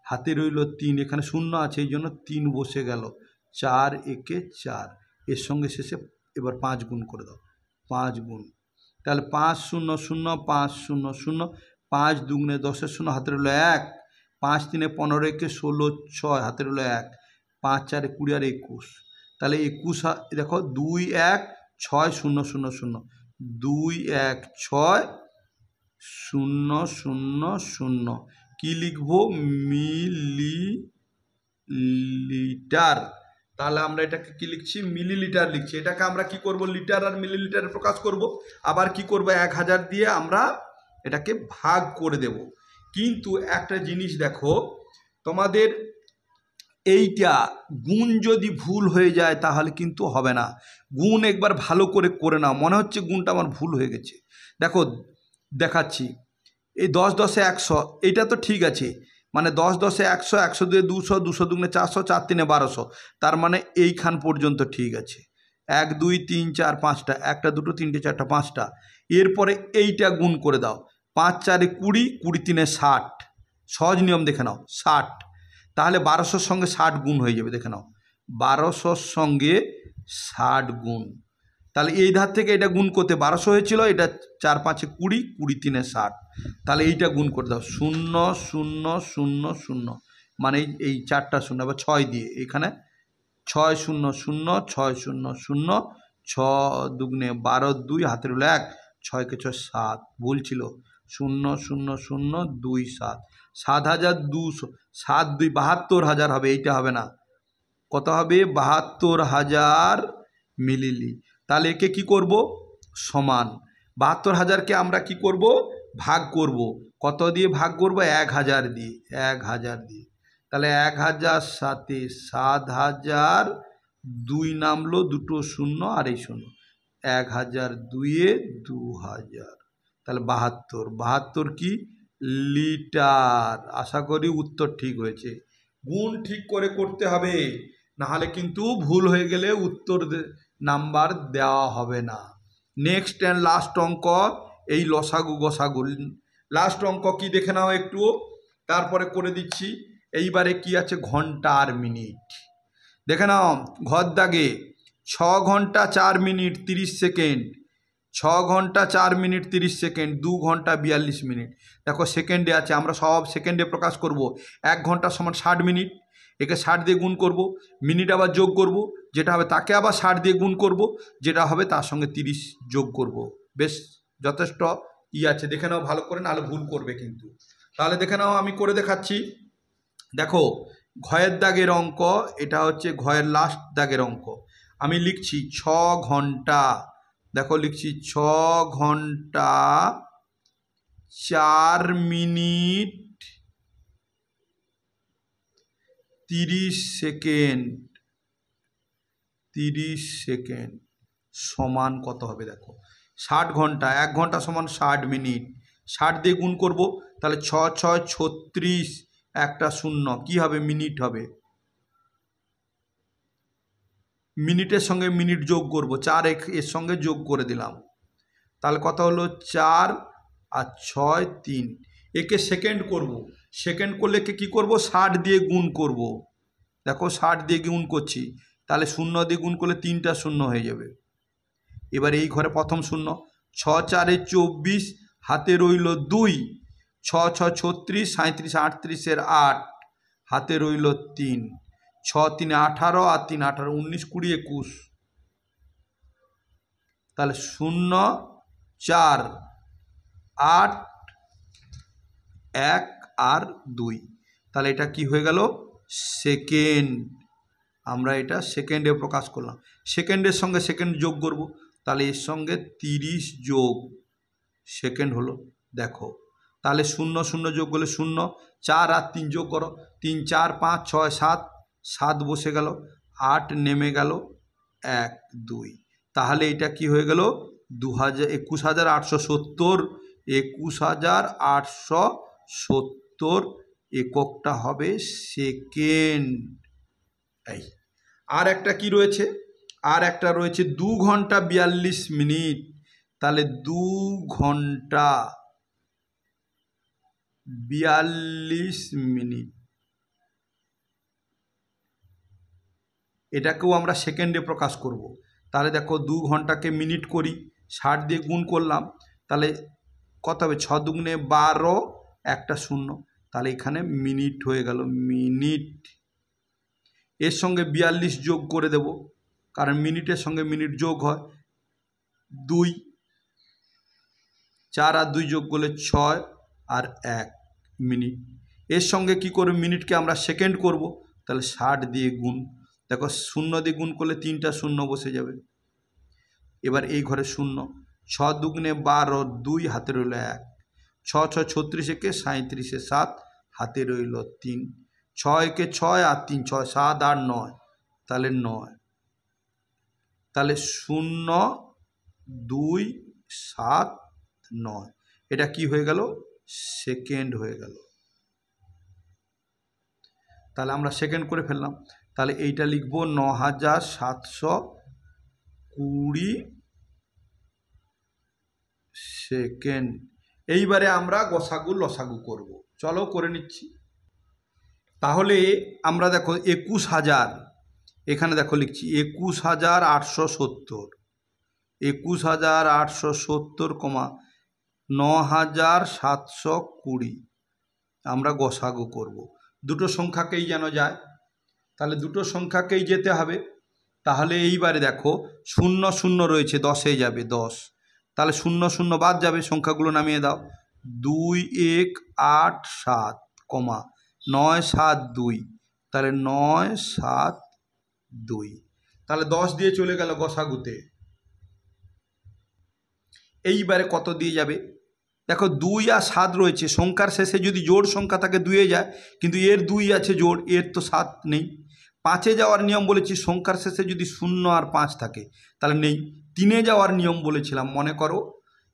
হাতে রইল 3, এখানে 0 আছে এই জন্য 3 বসে গেল, 4 একে 4, এর সঙ্গে শেষে এবার 5 গুণ করে দাও, 5 গুণ। তাহলে 5 0 0 5 0 0, 5 দুগুণে 10 0, হাতে রইল 1, 5 3 15 একে 16 6, হাতে রইল 1, 5 4 20 আর 21। তাহলে 21 দেখো 2 1 6 0 0 0, 2 1 6 0 0 0, কি লিখবো? মিলিলিটার। তাহলে আমরা এটাকে কি লিখছি? মিলিলিটার লিখছি। এটাকে আমরা কি করব? লিটার আর মিলিলিটারে প্রকাশ করব। আবার কি করব? 1000 দিয়ে আমরা এটাকে ভাগ করে দেব। কিন্তু একটা জিনিস দেখো, তোমাদের এইটা গুণ যদি ভুল হয়ে যায় তাহলে কিন্তু হবে না। গুণ একবার ভালো করে করে নাও। মনে হচ্ছে গুণটা আমার ভুল হয়ে গেছে, দেখো দেখাচ্ছি। এই 10 10 100, এইটা তো ঠিক আছে, মানে 10 10 100, 100 2 200, 200 দুগুণে 400, 4 3 1200, তার মানে এইখান পর্যন্ত ঠিক আছে। 1 2 3 4 5টা, 1টা 2টো 3টে 4টা 5টা। এরপরে এইটা গুণ করে দাও, 5 4 20, 20 3 60, সহজ নিয়ম দেখে নাও 60। তাহলে 1200-র সঙ্গে 60 গুণ হয়ে যাবে, দেখে নাও 1200-র সঙ্গে 60 গুণ। তাহলে এই ধার থেকে এটা গুণ করতে 1200 হয়েছিল, এটা 4 5 20, 20 3 60, তাহলে এইটা গুণ করে দাও 0 0 0 0, মানে এই 4টা শূন্য, আবার 6 দিয়ে এখানে 6 0 0 6 0 0, 6 দুগুণে 12 2, হাতের হলো 1, 6 কে 6 7, ভুল ছিল 0 0 0 2 7, 7200, 7 2 72,000 হবে, এইটা হবে না, কত হবে? 72,000 মিলিলি। তাহলে একে কি করব? সমান 72,000-কে আমরা কি করব? ভাগ করব। কত দিয়ে ভাগ করব? 1000 দিয়ে, 1000 দিয়ে। তাহলে 1000 সাথে 7000, 2 নামলো, দুটো শূন্য আর এই শূন্য, 1000 2-এ 2000, তাহলে 72, 72 কি? লিটার। আশা করি উত্তর ঠিক হয়েছে। গুণ ঠিক করে করতে হবে, নাহলে কিন্তু ভুল হয়ে গেলে উত্তর নাম্বার দেওয়া হবে না। নেক্সট অ্যান্ড লাস্ট অঙ্ক, এই লসাগু গসাগু। লাস্ট অঙ্ক কি দেখে নাও একটু, তারপরে করে দিচ্ছি। এইবারে কি আছে? ঘন্টা আর মিনিট দেখে নাও। ঘর দাগে 6 ঘন্টা 4 মিনিট 30 সেকেন্ড, 6 ঘন্টা 4 মিনিট 30 সেকেন্ড, 2 ঘন্টা 42 মিনিট। দেখো সেকেন্ডে আছে, আমরা সব সেকেন্ডে প্রকাশ করব। 1 ঘন্টা সমান 60 মিনিট, একে 60 দিয়ে গুণ করব, মিনিট আবার যোগ করব, যেটা হবে তাকে আবার 60 দিয়ে গুণ করব, যেটা হবে তার সঙ্গে 30 যোগ করব। বেশ যথেষ্ট আছে, দেখে নাও ভালো করে, নাহলে ভুল করবে কিন্তু। তাহলে দেখে নাও, আমি করে দেখাচ্ছি। দেখো ঘয়ের দাগের অঙ্ক, এটা হচ্ছে ঘয়ের লাস্ট দাগের অঙ্ক। আমি লিখছি 6 ঘন্টা, দেখো লিখছি 6 ঘন্টা 4 মিনিট 30 সেকেন্ড, 30 সেকেন্ড সমান কত হবে? দেখো 60 ঘন্টা, 1 ঘন্টা সমান 60 মিনিট, 60 দিয়ে গুণ করব, তাহলে 6 6 36, একটা শূন্য, কি হবে? মিনিট হবে। মিনিটের সঙ্গে মিনিট যোগ করব, 4 এর সঙ্গে যোগ করে দিলাম, তাহলে কত হলো? 4 আর 6 3। একে সেকেন্ড করব, সেকেন্ড করলে একে কী করব? 60 দিয়ে গুণ করব। দেখো 60 দিয়ে গুণ করছি, তাহলে 0 দিয়ে গুণ করলে 3টা শূন্য হয়ে যাবে। এবার এই ঘরে প্রথম শূন্য, 6 4 24, হাতে রইল 2, 6 6 36, 37 38 8, হাতে রইল 3, 6 3 18 আর 3 18, 19 20 21, তাহলে 0 4 8 1 আর 2, তাহলে এটা কি হয়ে গেল? সেকেন্ড। আমরা এটা সেকেন্ডে প্রকাশ করলাম। সেকেন্ডের সঙ্গে সেকেন্ড যোগ করব, তাহলে এর সঙ্গে 30 যোগ সেকেন্ড হলো। দেখো তাহলে 0 0 যোগ করলে 0, 4 আর 3 যোগ করো, 3 4 5 6 7, 7 বসে গেল, 8 নেমে গেল, 1 2, তাহলে এটা কি হয়ে গেল? 21,870, 21,870 এককটা হবে সেকেন্ড। এই আর একটা কি রয়েছে? আর একটা রয়েছে 2 ঘন্টা 42 মিনিট, তাহলে 2 ঘন্টা 42 মিনিট, এটাকেও আমরা সেকেন্ডে প্রকাশ করব। তাহলে দেখো 2 ঘন্টাকে মিনিট করি, 60 দিয়ে গুণ করলাম, তাহলে কত হবে? 6 দুগুণে 12, একটা শূন্য, তাহলে এখানে মিনিট হয়ে গেল, মিনিট। এর সঙ্গে 42 যোগ করে দেব, কারণ মিনিটের সঙ্গে মিনিট যোগ হয়। 2 4 আর 2 যোগ করলে 6 আর 1 মিনিট। এর সঙ্গে কি করব? মিনিটকে আমরা সেকেন্ড করব, তাহলে 60 দিয়ে গুণ। দেখো 0 দিয়ে গুণ করলে 3টা শূন্য বসে যাবে। এবার এই ঘরে 0, 6 দুগুণে 12, 2 হাতে রইল 1, 6 6 36 একে 37 7, হাতে রইল 3, 6 একে 6 আর 3 6 7 আর 9, তাহলে 9, তাহলে 0 2 7 9, এটা কি হয়ে গেল? সেকেন্ড হয়ে গেল। তাহলে আমরা সেকেন্ড করে ফেললাম, তাহলে এইটা লিখব 9,720 সেকেন্ড। এইবারে আমরা গসাগু লসাগু করব, চলো করে নিচ্ছি। তাহলে আমরা দেখো 21,000, এখানে দেখো লিখছি 21,870, 21,870, 9,720 আমরা গসাগু করব। দুটো সংখ্যাকেই যেন যায়, তাহলে দুটো সংখ্যাকেই যেতে হবে। তাহলে এইবারে দেখো 0 0 রয়েছে, 10-এ যাবে 10, তাহলে 0 0 বাদ যাবে, সংখ্যাগুলো নামিয়ে দাও। 2 1 8 7, 9 7 2, তাহলে 9 7 2, তাহলে 10 দিয়ে চলে গেল গসাগুতে। এইবারে কত দিয়ে যাবে? দেখো 2 আর 7 রয়েছে, সংখ্যার শেষে যদি জোড় সংখ্যা থাকে 2-এ যায়, কিন্তু এর 2 আছে জোড়, এর তো 7 নেই। 5-এ যাওয়ার নিয়ম বলেছি, সংখ্যার শেষে যদি 0 আর 5 থাকে তাহলে নেই। 3-এ যাওয়ার নিয়ম বলেছিলাম, মনে করো।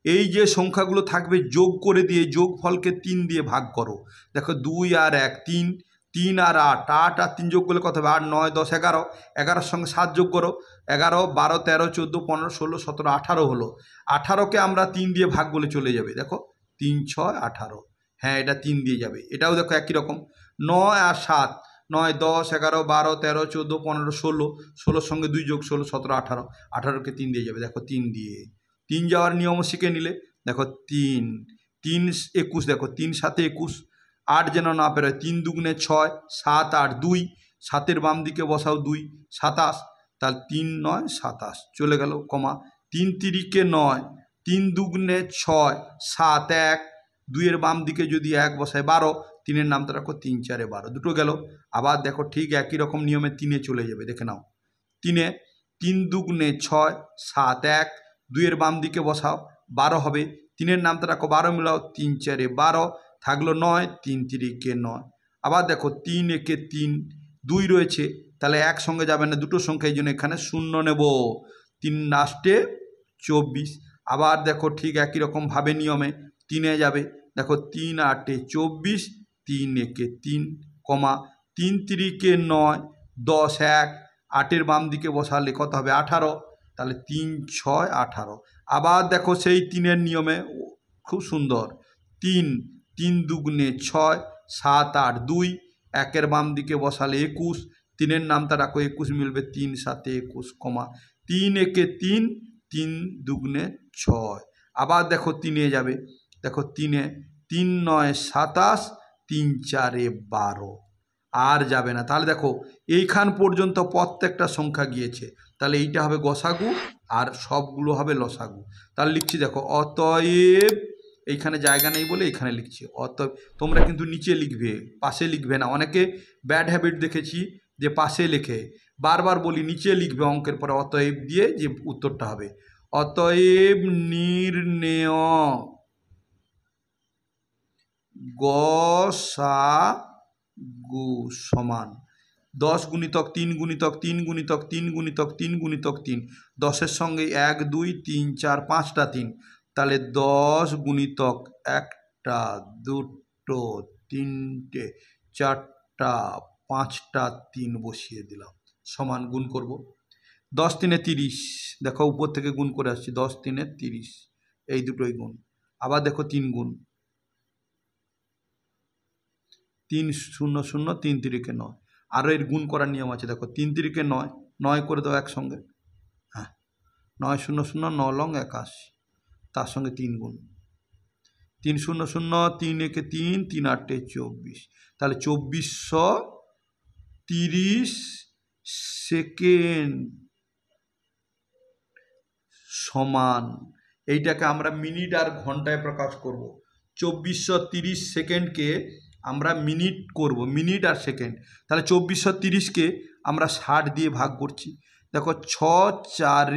এই যে সংখ্যাগুলো থাকবে যোগ করে দিয়ে যোগফলকে 3 দিয়ে ভাগ করো। দেখো 2 আর 1 3, 3 আর 8, 8 আর 3 যোগ করলে কত হবে? 8 9 10 11, 11-এর সঙ্গে 7 যোগ করো, 11 12 13 14 15 16 17 18 হলো। 18কে আমরা 3 দিয়ে ভাগ বলে চলে যাবে, দেখো 3 6 18, হ্যাঁ এটা 3 দিয়ে যাবে। এটাও দেখো একই রকম, 9 আর 7, 9 10 11 12 13 14 15 16, 16-র সঙ্গে 2 যোগ 16 17 18, 18কে 3 দিয়ে যাবে, দেখো 3 দিয়ে। 3 যাওয়ার নিয়মও শিখে নিলে, দেখো 3 3 21, দেখো 3 7 21, 8 যেন না পেরোয়, 3 দুগুণে 6, 7 8 2, 7-এর বাম দিকে বসাও 2, 27, তাহলে 3 9 27 চলে গেল, 3 3-কে 9, 3 দুগুণে 6, 7 1, 2-এর বাম দিকে যদি 1 বসায় 12, 3-এর নামটা রাখো, 3 4 12, দুটো গেল। আবার দেখো ঠিক একই রকম নিয়মে 3-এ চলে যাবে, দেখে নাও। 3-এ 3 দুগুণে 6, 7 1, 2-এর বাম দিকে বসাও, 12 হবে, 3-এর নামটা রাখো, 12 মিলাও, 3 4 12, থাকলো 9, 3 3-কে 9। আবার দেখো 3 1-এ 3, 2 রয়েছে, তাহলে একসঙ্গে যাবে না, দুটো সংখ্যা, এই জন্য এখানে 0 নেব। 3 লাস্টে 24। আবার দেখো ঠিক একই রকমভাবে নিয়মে তিনে যাবে, দেখো 3 8 24, 3 1 3, কমা 3 3 9, 10 1, 8-এর বাম দিকে বসালে কত হবে 18, তাহলে 3 6 18। আবার দেখো সেই 3-এর নিয়মে, খুব সুন্দর, 3 3 দুগুণে 6, 7 8 2, 1-এর বাম দিকে বসালে 21, 3-এর নামটা রাখো 21 মিলবে, 3 7 21, কমা 3 1 3, 3 দুগুণে 6। আবার দেখো 3-এ যাবে, দেখো 3-এ 3 9 27, 3 4 12, আর যাবে না। তাহলে দেখো এইখান পর্যন্ত প্রত্যেকটা সংখ্যা গিয়েছে, তাহলে এইটা হবে গসাগু আর সবগুলো হবে লসাগু। তাহলে লিখছি দেখো, অতএব, এইখানে জায়গা নেই বলে এখানে লিখছি অতএব। তোমরা কিন্তু নিচে লিখবে, পাশে লিখবে না। অনেকে ব্যাড হ্যাবিট দেখেছি যে পাশে লেখে, বারবার বলি নিচে লিখবে অঙ্কের পরে অতএব দিয়ে, যে উত্তরটা হবে। অতএব নির্ণেয় গসাগু সমান 10 গুণিতক 3 গুণিতক 3 গুণিতক 3 গুণিতক 3 গুণিতক 3, 10-এর সঙ্গে 1 2 3 4 5টা 3, তাহলে 10 গুণিতক 1টা 2টো 3টে 4টা 5টা 3 বসিয়ে দিলাম, সমান গুণ করব। 10 3 30, দেখো উপর থেকে গুণ করে আসছি, 10 3 30, এই দুটোই গুণ। আবার দেখো 3 গুণ, 3 0 0 3 3 9, আরও এর গুণ করার নিয়ম আছে, দেখো 3 3 9, 9 করে দাও একসঙ্গে, হ্যাঁ 9 0 0 9 লং 81, তার সঙ্গে 3 গুণ, 3 0 0 3 1 3, 3 8 24, তাহলে 2430 সেকেন্ড সমান, এইটাকে আমরা মিনিট আর ঘন্টায় প্রকাশ করব। 2430 সেকেন্ডকে আমরা মিনিট করব, মিনিট আর সেকেন্ড। তাহলে 2430কে আমরা 60 দিয়ে ভাগ করছি, দেখো 6 4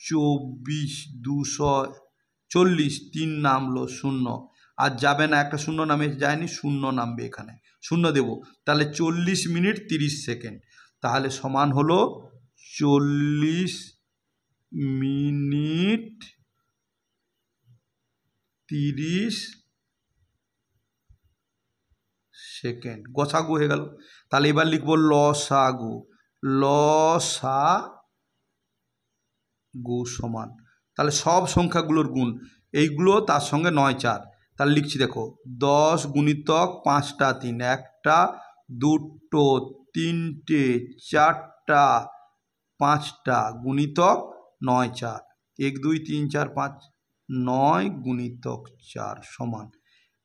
24, 240, 3 নামলো 0, আর যাবে না, একটা শূন্য নামে যায়নি, 0 নামবে এখানে, 0 দেব, তাহলে 40 মিনিট 30 সেকেন্ড, তাহলে সমান হলো 40 মিনিট 30 সেকেন্ড, গসাগু হয়ে গেল। তাহলে এবার লিখবো লসাগু, লসাগু সমান, তাহলে সব সংখ্যাগুলোর গুণ এইগুলো, তার সঙ্গে 9 4, তাহলে লিখছি দেখো 10 গুণিতক 5টা 3, 1টা 2টো 3টে 4টা 5টা গুণিতক 9 4, 1 2 3 4 5, 9 গুণিতক 4 সমান,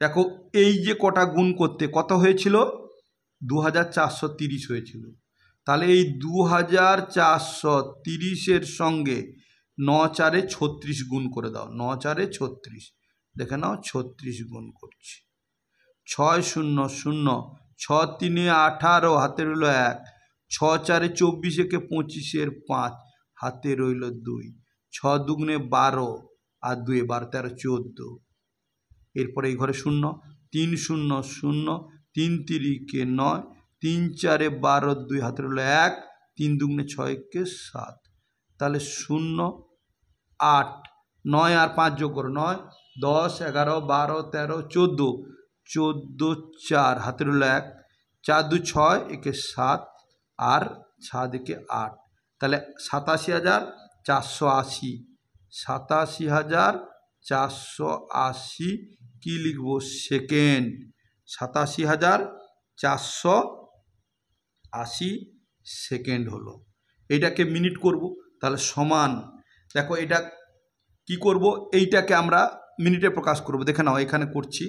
দেখো এই যে কটা গুণ করতে কত হয়েছিল, 2430 হয়েছিল। তাহলে এই 2430-এর সঙ্গে 9 4 36 গুণ করে দাও, 9 4 36, দেখে নাও 36 গুণ করছি। 6 0 0, 6 3 18, হাতে রইল 1, 6 4 24, 25 5, হাতে রইল 2, 6 দুগুণে 12, আর 2 12 13 14, এরপরে এই ঘরে 0, 3 0 0, 3 3 9, 3 4 12, 2 হাতে রইল 1, 3 দুগুণে 6 7, তাহলে 0 8, 9 আর 5 যোগ করো, 9 10 11 12 13 14, 14 4 হাতে রইল 1, 4 2 6, 7, আর 7 8, তাহলে 87,480, 87,480 কি লিখবো সেকেন্ড, 87,480 সেকেন্ড হলো। এইটাকে মিনিট করব, তাহলে সমান, দেখো এটা কি করব, এইটাকে আমরা মিনিটে প্রকাশ করব, দেখে নাও এখানে করছি,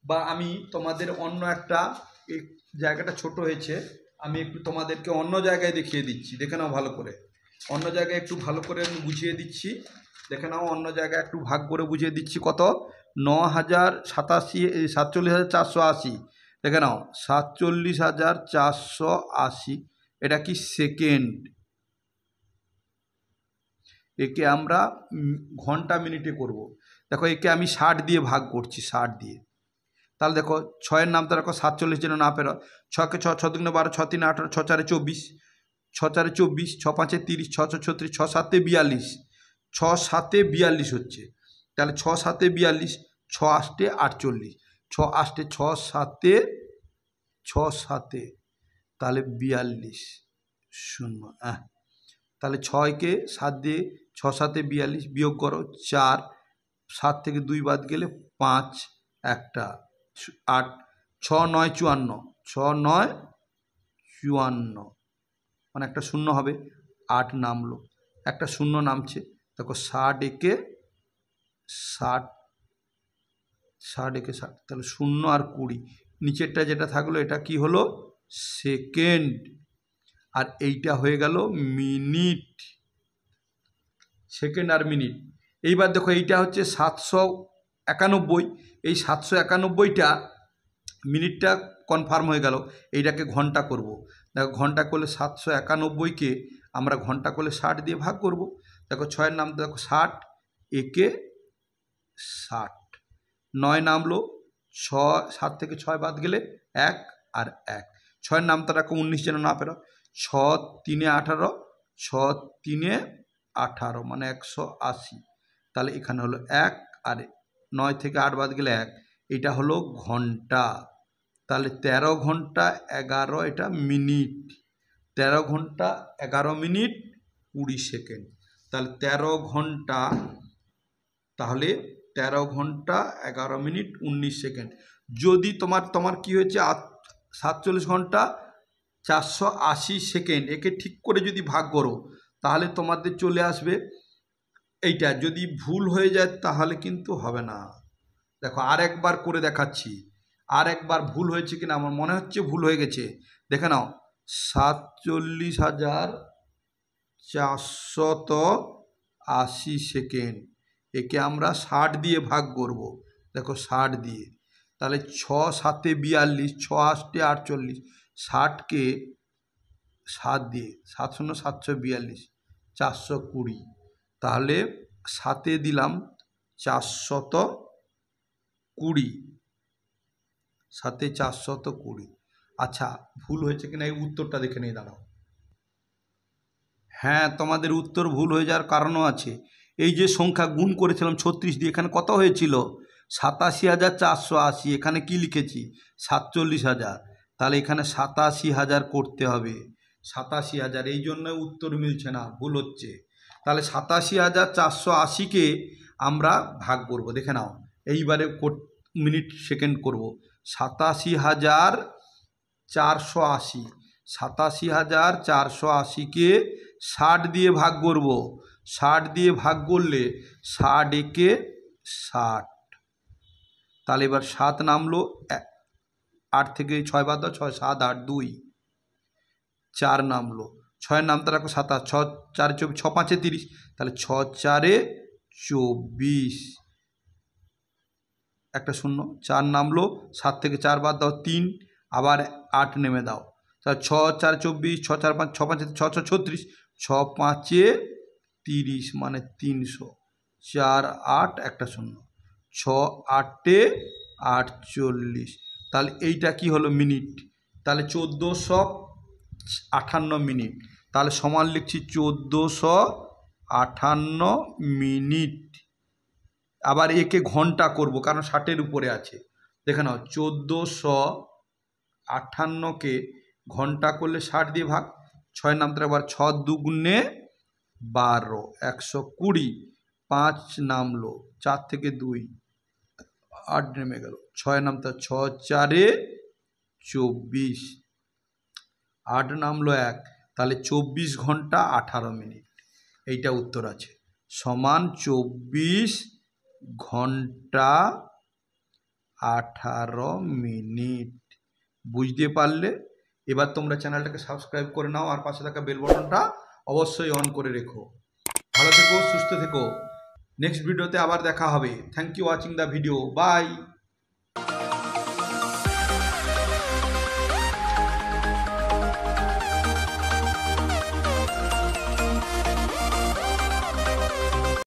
বা আমি তোমাদের অন্য একটা, এই জায়গাটা ছোট হয়েছে, আমি একটু তোমাদেরকে অন্য জায়গায় দেখিয়ে দিচ্ছি, দেখে নাও ভালো করে, অন্য জায়গায় একটু ভালো করে আমি বুঝিয়ে দিচ্ছি, দেখে নাও অন্য জায়গায় একটু ভাগ করে বুঝিয়ে দিচ্ছি। কত, 47,480, দেখে নাও 47,480, এটা কি সেকেন্ড, একে আমরা ঘন্টা মিনিটে করব। দেখো একে আমি 60 দিয়ে ভাগ করছি, 60 দিয়ে, তাহলে দেখো 6-এর নামটা রাখো, 47 যেন না পেরো, 6কে 6, 6 2 12, 6 3 18, 6 4 24, 6 4 24, 6 5 30, 6 6 36, 6 7 42, 6 7 42 হচ্ছে, তাহলে 6 7 42, ছ আষ্টে 48, ছ আষ্টে ছ সাতে, ছ সাতে তাহলে 42 শূন্য। তাহলে 6কে 7 দিয়ে 6 7 42 বিয়োগ করো 4, 7 থেকে 2 বাদ গেলে 5, একটা 8, 6 9 54, 6 9 54 মানে একটা শূন্য হবে। 8 নামলো, একটা শূন্য নামছে, দেখো 60 একে 60, 60 একে 60 তাহলে 0 আর 20, নিচেরটা যেটা থাকলো এটা কি হলো সেকেন্ড, আর এইটা হয়ে গেল মিনিট, সেকেন্ড আর মিনিট। এইবার দেখো এইটা হচ্ছে 791, এই 791টা মিনিটটা কনফার্ম হয়ে গেল, এইটাকে ঘন্টা করব। দেখো ঘন্টা করলে 791কে আমরা ঘন্টা করলে 60 দিয়ে ভাগ করব। দেখো 6-এর নাম দেখো 60 একে 60, 9 নামলো, 6 7 থেকে 6 বাদ গেলে 1 আর 1, 6-এর নামটা রাখো 19 যেন না পেরো, 6 3 18, 6 3 18 মানে 180, তাহলে এখানে হলো 1 আর 9 থেকে 8 বাদ গেলে 1, এটা হলো ঘন্টা। তাহলে 13 ঘন্টা 11, এটা মিনিট, 13 ঘন্টা 11 মিনিট 20 সেকেন্ড, তাহলে 13 ঘন্টা, তাহলে 13 ঘন্টা 11 মিনিট 19 সেকেন্ড। যদি তোমার কি হয়েছে 47 ঘন্টা 480 সেকেন্ড, একে ঠিক করে যদি ভাগ করো তাহলে তোমাদের চলে আসবে এইটা। যদি ভুল হয়ে যায় তাহলে কিন্তু হবে না। দেখো আর একবার করে দেখাচ্ছি, আর একবার ভুল হয়েছে কিনা, আমার মনে হচ্ছে ভুল হয়ে গেছে, দেখে নাও। 47,480 সেকেন্ড, একে আমরা 60 দিয়ে ভাগ করব। দেখো 60 দিয়ে, তাহলে 6 7 42, 6 8 48, 60কে 7 দিয়ে 7 0 742, 420, তাহলে 7-এ দিলাম 420, 7-এ 420। আচ্ছা ভুল হয়েছে কিনা এই উত্তরটা দেখে নিয়ে দাঁড়াও। হ্যাঁ, তোমাদের উত্তর ভুল হয়ে যাওয়ার কারণও আছে। এই যে সংখ্যা গুণ করেছিলাম 36 দিয়ে, এখানে কত হয়েছিল 87,480, এখানে কি লিখেছি 47,000, তাহলে এখানে 87,000 করতে হবে, 87,000, এই জন্য উত্তর মিলছে না, ভুল হচ্ছে। তাহলে 87,480কে আমরা ভাগ করব, দেখে নাও এইবারে মিনিট সেকেন্ড করব। 87,480, 87,480কে 60 দিয়ে ভাগ করব, 60 দিয়ে ভাগ করলে 60 একে 60, তাহলে এবার 7 নামলো, 8 থেকে 6 বাদ দাও, 6 7 8 2, 4 নামলো, 6-এর নামটা রাখো 27, 6 4 24, 6 5 30, তাহলে 6 4 24, একটা শূন্য, 4 নামলো, 7 থেকে 4 বাদ দাও 3, আবার 8 নেমে দাও, তাহলে 6 4 24, 6 4 5 6 5 6 6 36, 6 5 30 মানে 300, 4 8 একটা শূন্য, 6 8 48, তাহলে এইটা কি হলো মিনিট, তাহলে 1458 মিনিট, তাহলে সমান লিখছি 1458 মিনিট। আবার একে ঘন্টা করব কারণ 60-এর উপরে আছে, দেখে নাও 1458কে ঘন্টা করলে 60 দিয়ে ভাগ, 6-এর নামটা আবার 6 2 12, 120, 5 নামলো, 4 থেকে 2 8 নেমে গেল, 6-এর নামটা 6 4 24, 8 নামলো 1, তাহলে 24 ঘন্টা 18 মিনিট, এইটা উত্তর আছে, সমান 24 ঘন্টা 18 মিনিট। বুঝতে পারলে? এবার তোমরা চ্যানেলটাকে সাবস্ক্রাইব করে নাও আর পাশে থাকা বেল বাটনটা অবশ্যই অন করে রেখো। ভালো থেকো, সুস্থ থেকো, নেক্সট ভিডিওতে আবার দেখা হবে। Thank you watching the video, by.